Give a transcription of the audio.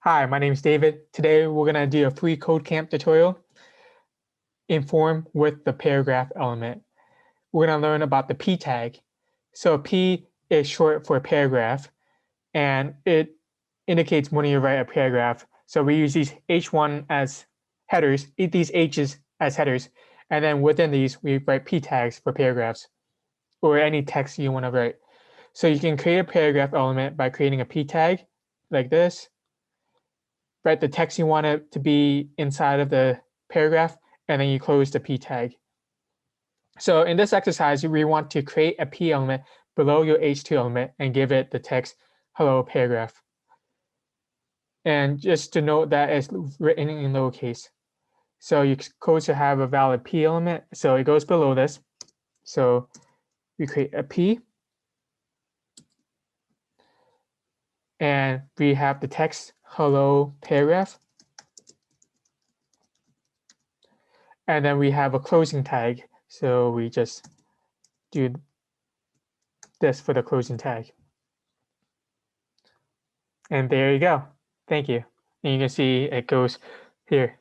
Hi, my name is David. Today we're going to do a freeCodeCamp tutorial in form with the paragraph element. We're going to learn about the P tag. So P is short for paragraph, and it indicates when you write a paragraph. So we use these H1 as headers, these H's as headers, and then within these we write P tags for paragraphs or any text you want to write. So you can create a paragraph element by creating a P tag like this. Write the text you want it to be inside of the paragraph, and then you close the P tag. So in this exercise, we want to create a P element below your H2 element and give it the text hello paragraph. And just to note that it's written in lowercase. So your code should have a valid P element. So it goes below this. So we create a P. And we have the text hello paragraph. And then we have a closing tag. So we just do this for the closing tag. And there you go. Thank you. And you can see it goes here.